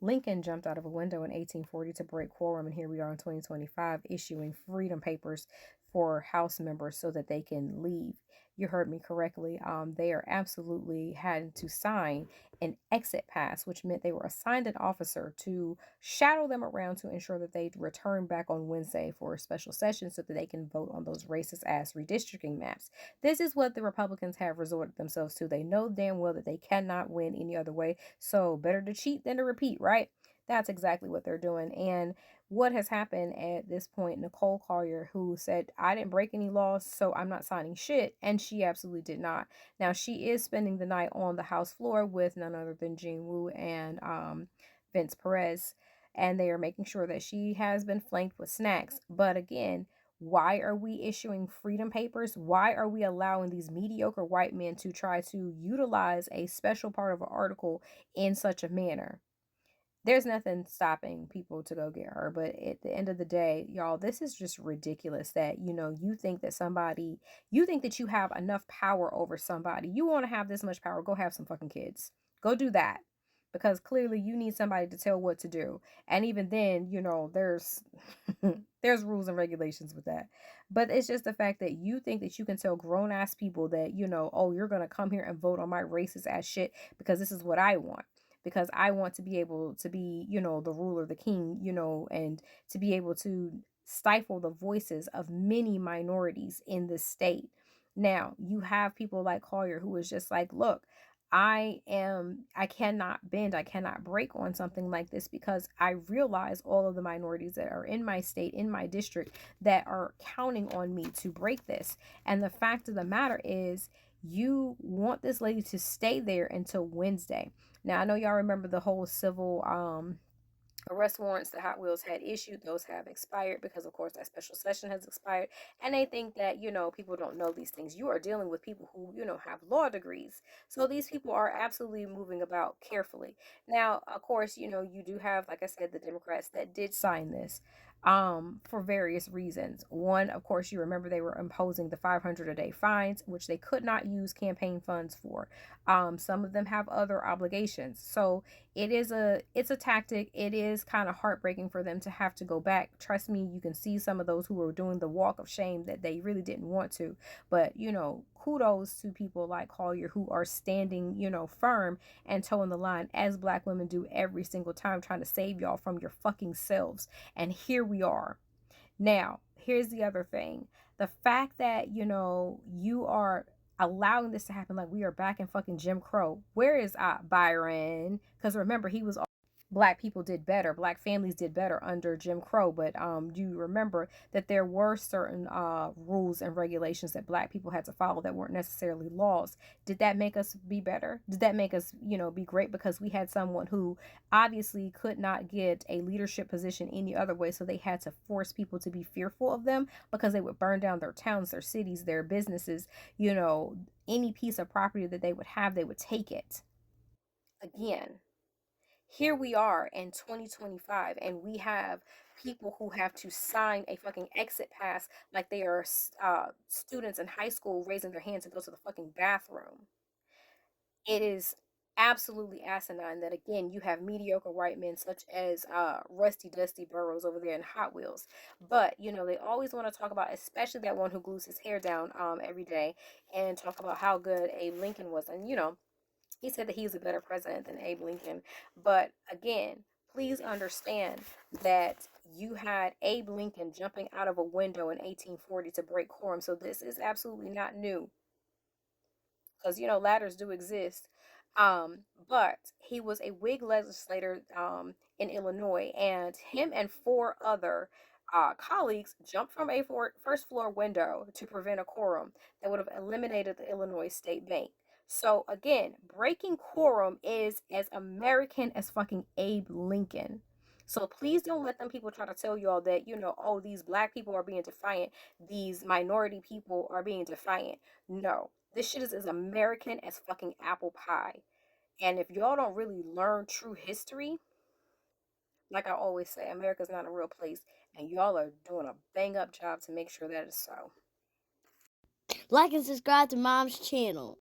Lincoln jumped out of a window in 1840 to break quorum, and here we are in 2025 issuing freedom papers for House members so that they can leave. You heard me correctly. They are absolutely had to sign an exit pass, which meant they were assigned an officer to shadow them around to ensure that they return back on Wednesday for a special session so that they can vote on those racist ass redistricting maps. This is what the Republicans have resorted themselves to. They know damn well that they cannot win any other way. So better to cheat than to repeat, right? That's exactly what they're doing. And what has happened at this point, Nicole Collier, who said, I didn't break any laws, so I'm not signing shit. And she absolutely did not. Now, she is spending the night on the House floor with none other than Jean Wu and Vince Perez. And they are making sure that she has been flanked with snacks. But again, why are we issuing freedom papers? Why are we allowing these mediocre white men to try to utilize a special part of an article in such a manner? There's nothing stopping people to go get her. But at the end of the day, y'all, this is just ridiculous that, you think that you think that you have enough power over somebody. You want to have this much power, go have some fucking kids. Go do that. Because clearly you need somebody to tell what to do. And even then, there's there's rules and regulations with that. But it's just the fact that you think that you can tell grown ass people that, oh, you're gonna come here and vote on my racist ass shit because this is what I want, because I want to be able to be, the ruler, the king, and to be able to stifle the voices of many minorities in this state. Now, you have people like Collier who is just like, look, I cannot bend, I cannot break on something like this because I realize all of the minorities that are in my state, in my district, that are counting on me to break this. And the fact of the matter is, you want this lady to stay there until Wednesday. Now, I know y'all remember the whole civil arrest warrants that Hot Wheels had issued. Those have expired because, of course, that special session has expired. And they think that, people don't know these things. You are dealing with people who, have law degrees. So these people are absolutely moving about carefully. Now, of course, you do have, like I said, the Democrats that did sign this for various reasons. One, of course, you remember they were imposing the 500 a day fines, which they could not use campaign funds for. Some of them have other obligations. So it's a tactic. It is kind of heartbreaking for them to have to go back. Trust me, you can see some of those who are doing the walk of shame that they really didn't want to. But, kudos to people like Collier who are standing, firm and toeing the line as black women do every single time, trying to save y'all from your fucking selves. And here we are. Now, here's the other thing. The fact that, you are allowing this to happen, like we are back in fucking Jim Crow. Where is Byron? Because remember, he was black people did better, black families did better under Jim Crow. But you remember that there were certain rules and regulations that black people had to follow that weren't necessarily laws. Did that make us be better? Did that make us, be great because we had someone who obviously could not get a leadership position any other way, so they had to force people to be fearful of them because they would burn down their towns, their cities, their businesses, any piece of property that they would have, they would take it. Again, here we are in 2025 and we have people who have to sign a fucking exit pass like they are students in high school raising their hands to go to the fucking bathroom. It is absolutely asinine that, again, you have mediocre white men such as Rusty Dusty Burrows over there in Hot Wheels. But they always want to talk about, especially that one who glues his hair down every day, and talk about how good Abe Lincoln was. And he said that he's a better president than Abe Lincoln. But again, please understand that you had Abe Lincoln jumping out of a window in 1840 to break quorum. So this is absolutely not new, because ladders do exist. But he was a Whig legislator in Illinois, and him and four other colleagues jumped from a first floor window to prevent a quorum that would have eliminated the Illinois State Bank. So again, breaking quorum is as American as fucking Abe Lincoln. So please don't let them people try to tell y'all that, oh, these black people are being defiant, these minority people are being defiant. No, this shit is as American as fucking apple pie. And if y'all don't really learn true history, like I always say, America's not a real place. And y'all are doing a bang up job to make sure that is so. Like and subscribe to Mom's channel.